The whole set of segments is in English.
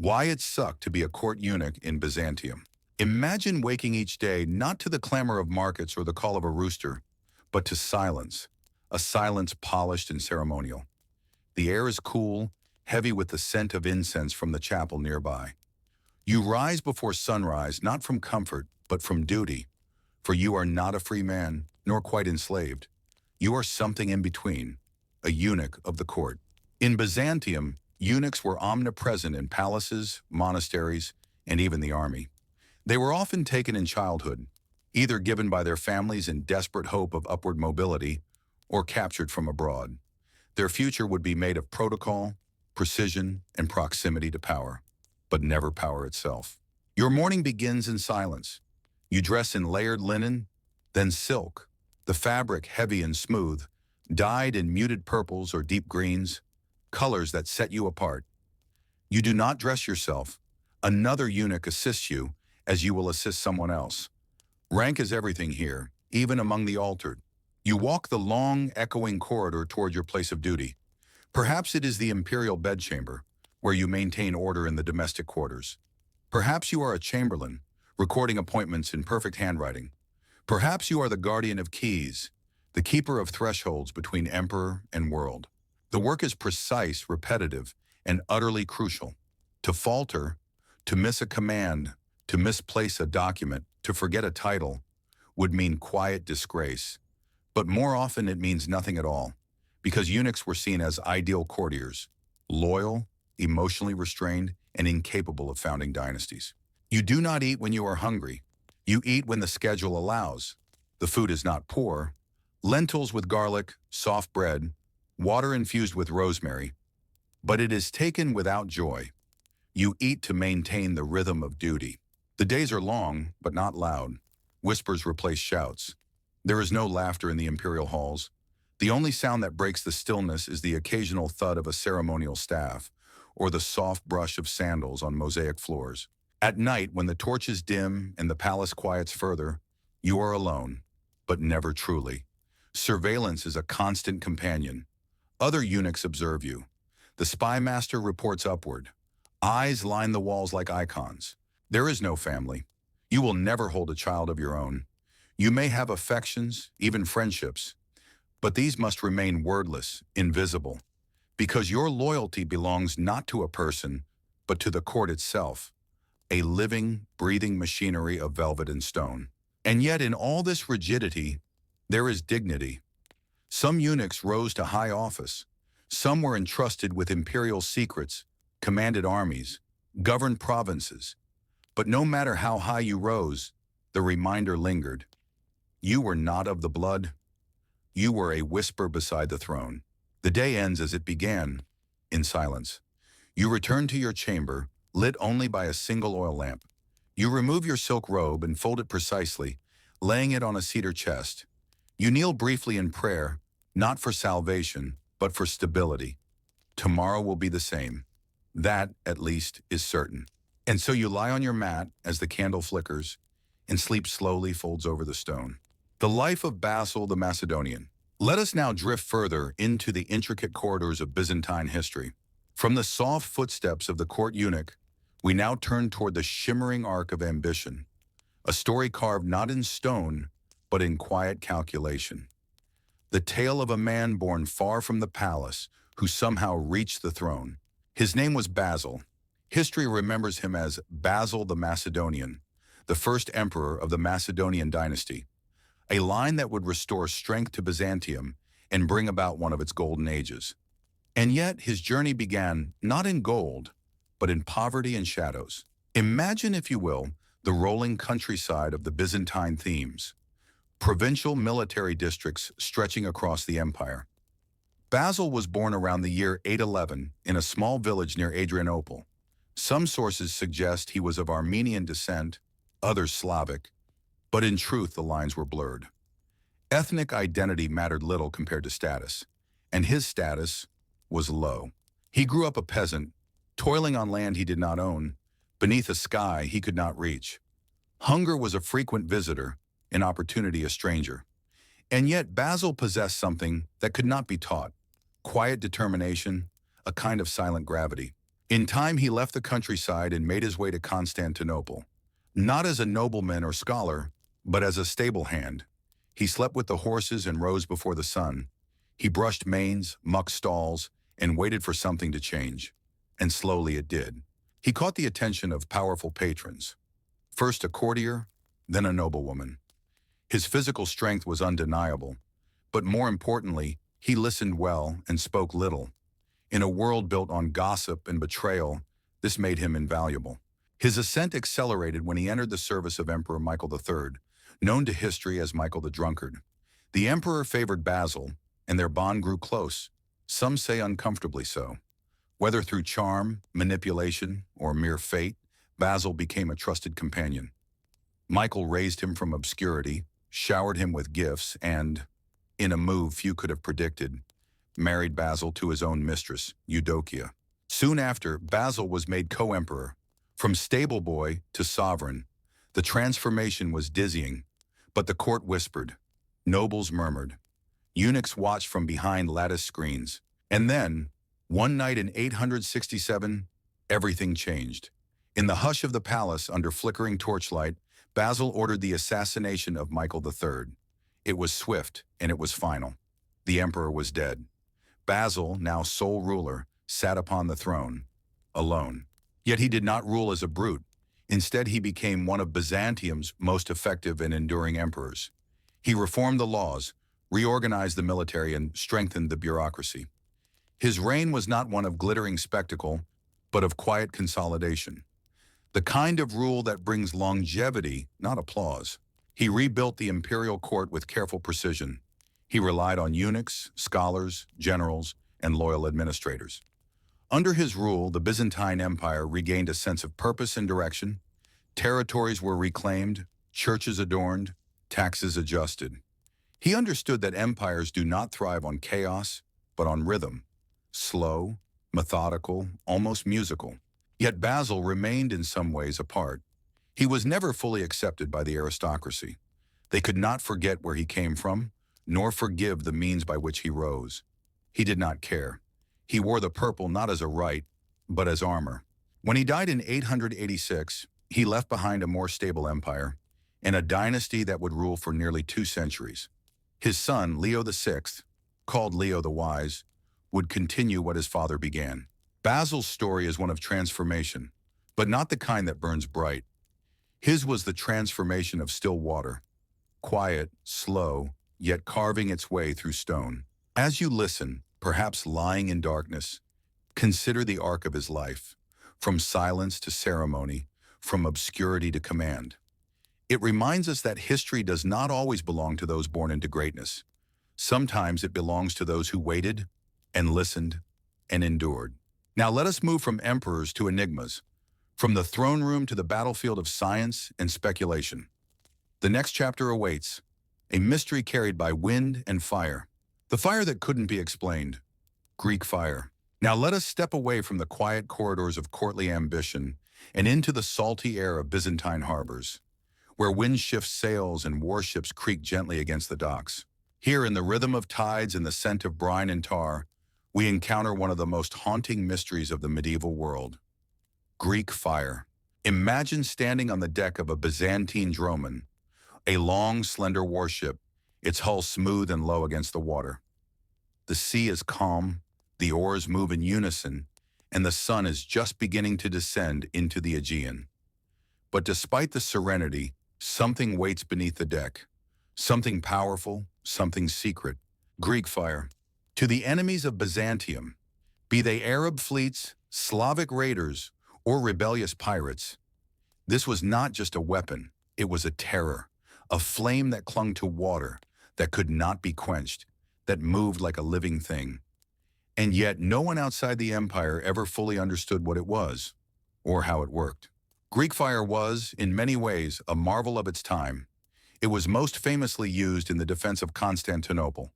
Why it sucked to be a court eunuch in Byzantium. Imagine waking each day not to the clamor of markets or the call of a rooster, but to silence, a silence polished and ceremonial. The air is cool, heavy with the scent of incense from the chapel nearby. You rise before sunrise not from comfort, but from duty, for you are not a free man, nor quite enslaved. You are something in between, a eunuch of the court. In Byzantium, eunuchs were omnipresent in palaces, monasteries, and even the army. They were often taken in childhood, either given by their families in desperate hope of upward mobility or captured from abroad. Their future would be made of protocol, precision, and proximity to power, but never power itself. Your morning begins in silence. You dress in layered linen, then silk, the fabric heavy and smooth, dyed in muted purples or deep greens, colors that set you apart. You do not dress yourself. Another eunuch assists you as you will assist someone else. Rank is everything here, even among the altered. You walk the long, echoing corridor toward your place of duty. Perhaps it is the imperial bedchamber, where you maintain order in the domestic quarters. Perhaps you are a chamberlain, recording appointments in perfect handwriting. Perhaps you are the guardian of keys, the keeper of thresholds between emperor and world. The work is precise, repetitive, and utterly crucial. To falter, to miss a command, to misplace a document, to forget a title, would mean quiet disgrace. But more often it means nothing at all, because eunuchs were seen as ideal courtiers, loyal, emotionally restrained, and incapable of founding dynasties. You do not eat when you are hungry. You eat when the schedule allows. The food is not poor. Lentils with garlic, soft bread, water infused with rosemary, but it is taken without joy. You eat to maintain the rhythm of duty. The days are long, but not loud. Whispers replace shouts. There is no laughter in the imperial halls. The only sound that breaks the stillness is the occasional thud of a ceremonial staff, or the soft brush of sandals on mosaic floors. At night, when the torches dim and the palace quiets further, you are alone, but never truly. Surveillance is a constant companion. Other eunuchs observe you. The spy master reports upward. Eyes line the walls like icons. There is no family. You will never hold a child of your own. You may have affections, even friendships, but these must remain wordless, invisible, because your loyalty belongs not to a person, but to the court itself, a living, breathing machinery of velvet and stone. And yet in all this rigidity, there is dignity. Some eunuchs rose to high office. Some were entrusted with imperial secrets, commanded armies, governed provinces. But no matter how high you rose, the reminder lingered. You were not of the blood. You were a whisper beside the throne. The day ends as it began, in silence. You return to your chamber, lit only by a single oil lamp. You remove your silk robe and fold it precisely, laying it on a cedar chest. You kneel briefly in prayer, not for salvation, but for stability. Tomorrow will be the same. That, at least, is certain. And so you lie on your mat as the candle flickers, and sleep slowly folds over the stone. The life of Basil the Macedonian. Let us now drift further into the intricate corridors of Byzantine history. From the soft footsteps of the court eunuch, we now turn toward the shimmering arc of ambition, a story carved not in stone, but in quiet calculation. The tale of a man born far from the palace who somehow reached the throne. His name was Basil. History remembers him as Basil the Macedonian, the first emperor of the Macedonian dynasty, a line that would restore strength to Byzantium and bring about one of its golden ages. And yet his journey began not in gold, but in poverty and shadows. Imagine, if you will, the rolling countryside of the Byzantine themes, provincial military districts stretching across the empire. Basil was born around the year 811 in a small village near Adrianople. Some sources suggest he was of Armenian descent, others Slavic, but in truth the lines were blurred. Ethnic identity mattered little compared to status, and his status was low. He grew up a peasant, toiling on land he did not own, beneath a sky he could not reach. Hunger was a frequent visitor, an opportunity a stranger. And yet Basil possessed something that could not be taught: quiet determination, a kind of silent gravity. In time, he left the countryside and made his way to Constantinople, not as a nobleman or scholar, but as a stable hand. He slept with the horses and rose before the sun. He brushed manes, mucked stalls, and waited for something to change. And slowly it did. He caught the attention of powerful patrons. First a courtier, then a noblewoman. His physical strength was undeniable, but more importantly, he listened well and spoke little. In a world built on gossip and betrayal, this made him invaluable. His ascent accelerated when he entered the service of Emperor Michael III, known to history as Michael the Drunkard. The emperor favored Basil, and their bond grew close, some say uncomfortably so. Whether through charm, manipulation, or mere fate, Basil became a trusted companion. Michael raised him from obscurity, showered him with gifts, and, in a move few could have predicted, married Basil to his own mistress, Eudokia. Soon after, Basil was made co-emperor. From stable boy to sovereign, the transformation was dizzying, but the court whispered, nobles murmured, eunuchs watched from behind lattice screens. And then, one night in 867, everything changed. In the hush of the palace, under flickering torchlight, Basil ordered the assassination of Michael III. It was swift, and it was final. The emperor was dead. Basil, now sole ruler, sat upon the throne, alone. Yet he did not rule as a brute. Instead, he became one of Byzantium's most effective and enduring emperors. He reformed the laws, reorganized the military, and strengthened the bureaucracy. His reign was not one of glittering spectacle, but of quiet consolidation. The kind of rule that brings longevity, not applause. He rebuilt the imperial court with careful precision. He relied on eunuchs, scholars, generals, and loyal administrators. Under his rule, the Byzantine Empire regained a sense of purpose and direction. Territories were reclaimed, churches adorned, taxes adjusted. He understood that empires do not thrive on chaos, but on rhythm. Slow, methodical, almost musical. Yet Basil remained in some ways apart. He was never fully accepted by the aristocracy. They could not forget where he came from, nor forgive the means by which he rose. He did not care. He wore the purple not as a right, but as armor. When he died in 886, he left behind a more stable empire and a dynasty that would rule for nearly 2 centuries. His son, Leo VI, called Leo the Wise, would continue what his father began. Basil's story is one of transformation, but not the kind that burns bright. His was the transformation of still water, quiet, slow, yet carving its way through stone. As you listen, perhaps lying in darkness, consider the arc of his life, from silence to ceremony, from obscurity to command. It reminds us that history does not always belong to those born into greatness. Sometimes it belongs to those who waited and listened and endured. Now let us move from emperors to enigmas, from the throne room to the battlefield of science and speculation. The next chapter awaits, a mystery carried by wind and fire. The fire that couldn't be explained, Greek fire. Now let us step away from the quiet corridors of courtly ambition and into the salty air of Byzantine harbors, where wind shifts sails and warships creak gently against the docks. Here, in the rhythm of tides and the scent of brine and tar, we encounter one of the most haunting mysteries of the medieval world, Greek fire. Imagine standing on the deck of a Byzantine droman, a long, slender warship, its hull smooth and low against the water. The sea is calm, the oars move in unison, and the sun is just beginning to descend into the Aegean. But despite the serenity, something waits beneath the deck. Something powerful, something secret. Greek fire. To the enemies of Byzantium, be they Arab fleets, Slavic raiders, or rebellious pirates, this was not just a weapon, it was a terror, a flame that clung to water, that could not be quenched, that moved like a living thing. And yet no one outside the empire ever fully understood what it was, or how it worked. Greek fire was, in many ways, a marvel of its time. It was most famously used in the defense of Constantinople,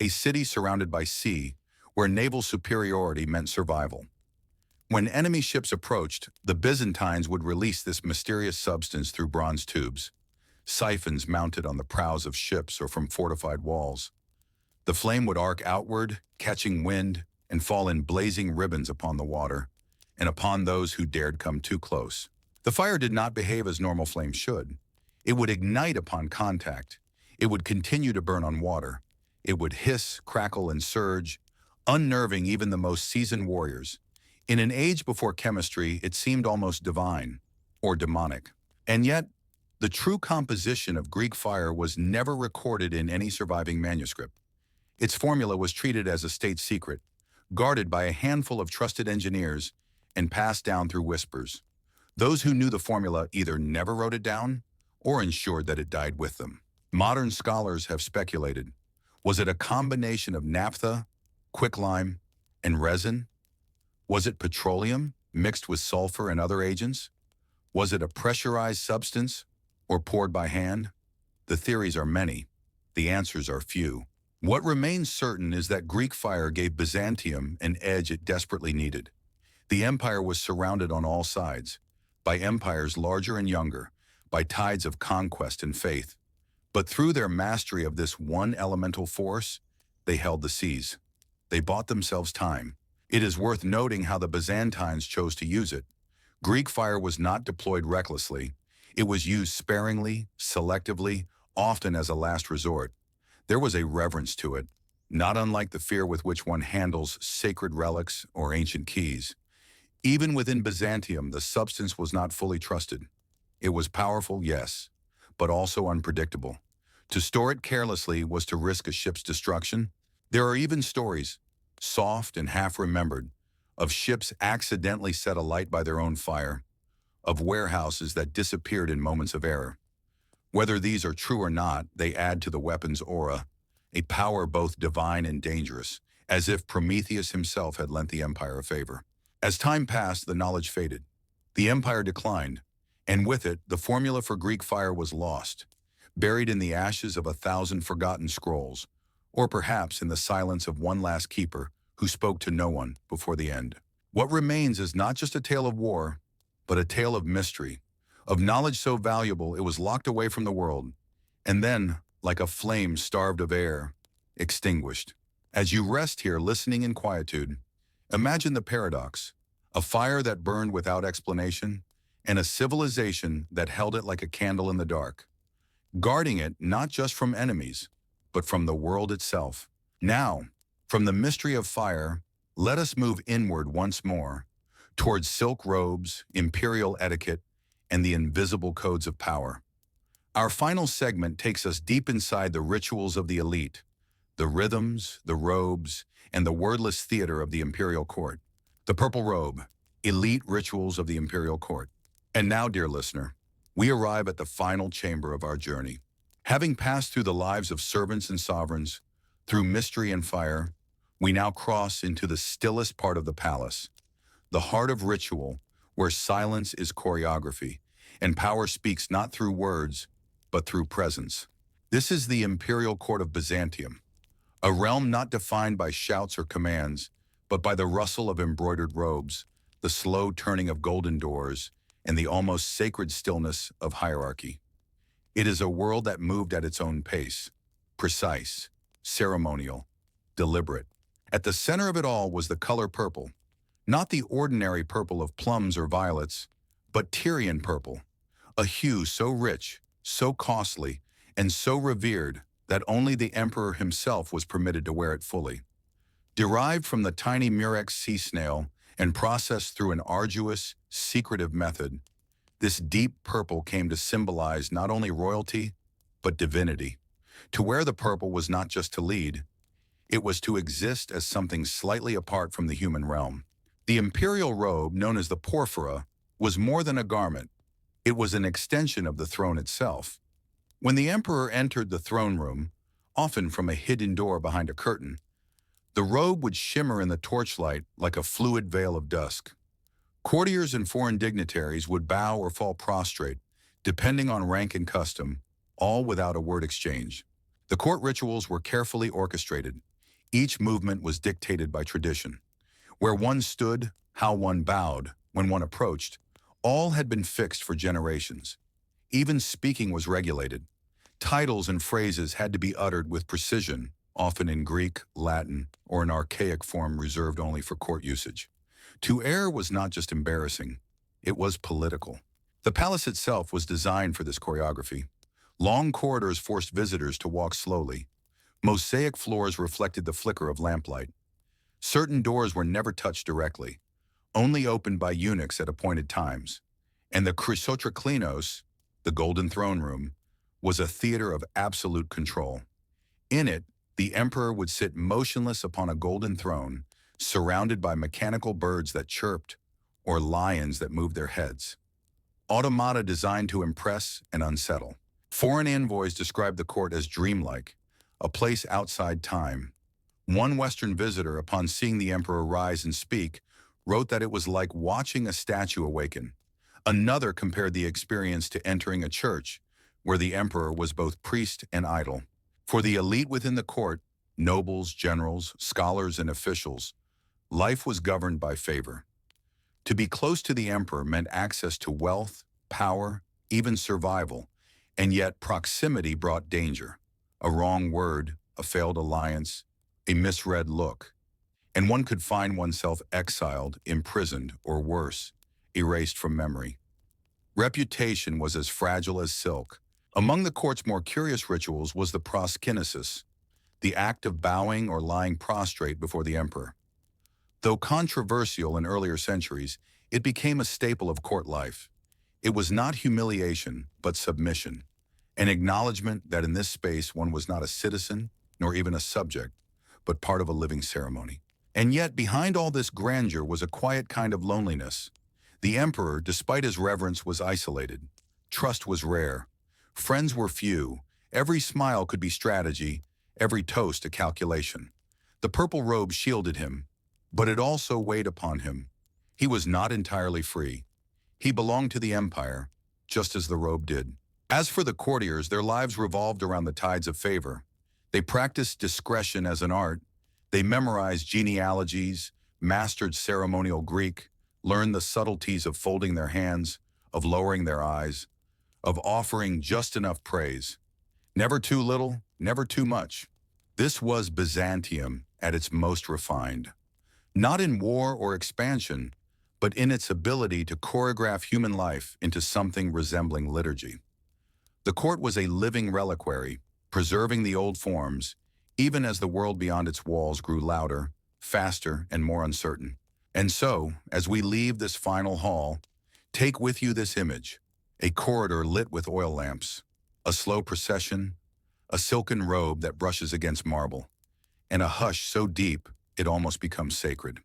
a city surrounded by sea, where naval superiority meant survival. When enemy ships approached, the Byzantines would release this mysterious substance through bronze tubes, siphons mounted on the prows of ships or from fortified walls. The flame would arc outward, catching wind, and fall in blazing ribbons upon the water, and upon those who dared come too close. The fire did not behave as normal flames should. It would ignite upon contact. It would continue to burn on water. It would hiss, crackle, and surge, unnerving even the most seasoned warriors. In an age before chemistry, it seemed almost divine, or demonic. And yet, the true composition of Greek fire was never recorded in any surviving manuscript. Its formula was treated as a state secret, guarded by a handful of trusted engineers and passed down through whispers. Those who knew the formula either never wrote it down or ensured that it died with them. Modern scholars have speculated. Was it a combination of naphtha, quicklime, and resin? Was it petroleum mixed with sulfur and other agents? Was it a pressurized substance or poured by hand? The theories are many. The answers are few. What remains certain is that Greek fire gave Byzantium an edge it desperately needed. The empire was surrounded on all sides, by empires larger and younger, by tides of conquest and faith. But through their mastery of this one elemental force, they held the seas. They bought themselves time. It is worth noting how the Byzantines chose to use it. Greek fire was not deployed recklessly. It was used sparingly, selectively, often as a last resort. There was a reverence to it, not unlike the fear with which one handles sacred relics or ancient keys. Even within Byzantium, the substance was not fully trusted. It was powerful, yes, but also unpredictable. To store it carelessly was to risk a ship's destruction. There are even stories, soft and half-remembered, of ships accidentally set alight by their own fire, of warehouses that disappeared in moments of error. Whether these are true or not, they add to the weapon's aura, a power both divine and dangerous, as if Prometheus himself had lent the empire a favor. As time passed, the knowledge faded. The empire declined, and with it, the formula for Greek fire was lost, buried in the ashes of 1,000 forgotten scrolls, or perhaps in the silence of one last keeper who spoke to no one before the end. What remains is not just a tale of war, but a tale of mystery, of knowledge so valuable it was locked away from the world, and then, like a flame starved of air, extinguished. As you rest here listening in quietude, imagine the paradox, a fire that burned without explanation, and a civilization that held it like a candle in the dark, guarding it not just from enemies, but from the world itself. Now, from the mystery of fire, let us move inward once more, towards silk robes, imperial etiquette, and the invisible codes of power. Our final segment takes us deep inside the rituals of the elite, the rhythms, the robes, and the wordless theater of the imperial court. The purple robe, elite rituals of the imperial court. And now, dear listener, we arrive at the final chamber of our journey. Having passed through the lives of servants and sovereigns, through mystery and fire, we now cross into the stillest part of the palace, the heart of ritual, where silence is choreography, and power speaks not through words, but through presence. This is the imperial court of Byzantium, a realm not defined by shouts or commands, but by the rustle of embroidered robes, the slow turning of golden doors, and the almost sacred stillness of hierarchy. It is a world that moved at its own pace, precise, ceremonial, deliberate. At the center of it all was the color purple, not the ordinary purple of plums or violets, but Tyrian purple, a hue so rich, so costly, and so revered that only the emperor himself was permitted to wear it fully. Derived from the tiny murex sea snail and processed through an arduous, secretive method, this deep purple came to symbolize not only royalty, but divinity. To wear the purple was not just to lead, it was to exist as something slightly apart from the human realm. The imperial robe, known as the porphyra, was more than a garment. It was an extension of the throne itself. When the emperor entered the throne room, often from a hidden door behind a curtain, the robe would shimmer in the torchlight like a fluid veil of dusk. Courtiers and foreign dignitaries would bow or fall prostrate, depending on rank and custom, all without a word exchange. The court rituals were carefully orchestrated. Each movement was dictated by tradition. Where one stood, how one bowed, when one approached, all had been fixed for generations. Even speaking was regulated. Titles and phrases had to be uttered with precision, often in Greek, Latin, or an archaic form reserved only for court usage. To err was not just embarrassing, it was political. The palace itself was designed for this choreography. Long corridors forced visitors to walk slowly. Mosaic floors reflected the flicker of lamplight. Certain doors were never touched directly, only opened by eunuchs at appointed times. And the Chrysotraklinos, the Golden Throne Room, was a theater of absolute control. In it, the emperor would sit motionless upon a golden throne, surrounded by mechanical birds that chirped or lions that moved their heads. Automata designed to impress and unsettle. Foreign envoys described the court as dreamlike, a place outside time. One Western visitor, upon seeing the emperor rise and speak, wrote that it was like watching a statue awaken. Another compared the experience to entering a church, where the emperor was both priest and idol. For the elite within the court, nobles, generals, scholars, and officials, life was governed by favor. To be close to the emperor meant access to wealth, power, even survival, and yet proximity brought danger. A wrong word, a failed alliance, a misread look. And one could find oneself exiled, imprisoned, or worse, erased from memory. Reputation was as fragile as silk. Among the court's more curious rituals was the proskinesis, the act of bowing or lying prostrate before the emperor. Though controversial in earlier centuries, it became a staple of court life. It was not humiliation, but submission, an acknowledgement that in this space one was not a citizen, nor even a subject, but part of a living ceremony. And yet, behind all this grandeur was a quiet kind of loneliness. The emperor, despite his reverence, was isolated. Trust was rare. Friends were few. Every smile could be strategy, every toast a calculation. The purple robe shielded him, but it also weighed upon him. He was not entirely free. He belonged to the empire, just as the robe did. As for the courtiers, their lives revolved around the tides of favor. They practiced discretion as an art. They memorized genealogies, mastered ceremonial Greek, learned the subtleties of folding their hands, of lowering their eyes, of offering just enough praise. Never too little, never too much. This was Byzantium at its most refined. Not in war or expansion, but in its ability to choreograph human life into something resembling liturgy. The court was a living reliquary, preserving the old forms, even as the world beyond its walls grew louder, faster, and more uncertain. And so, as we leave this final hall, take with you this image, a corridor lit with oil lamps, a slow procession, a silken robe that brushes against marble, and a hush so deep it almost becomes sacred.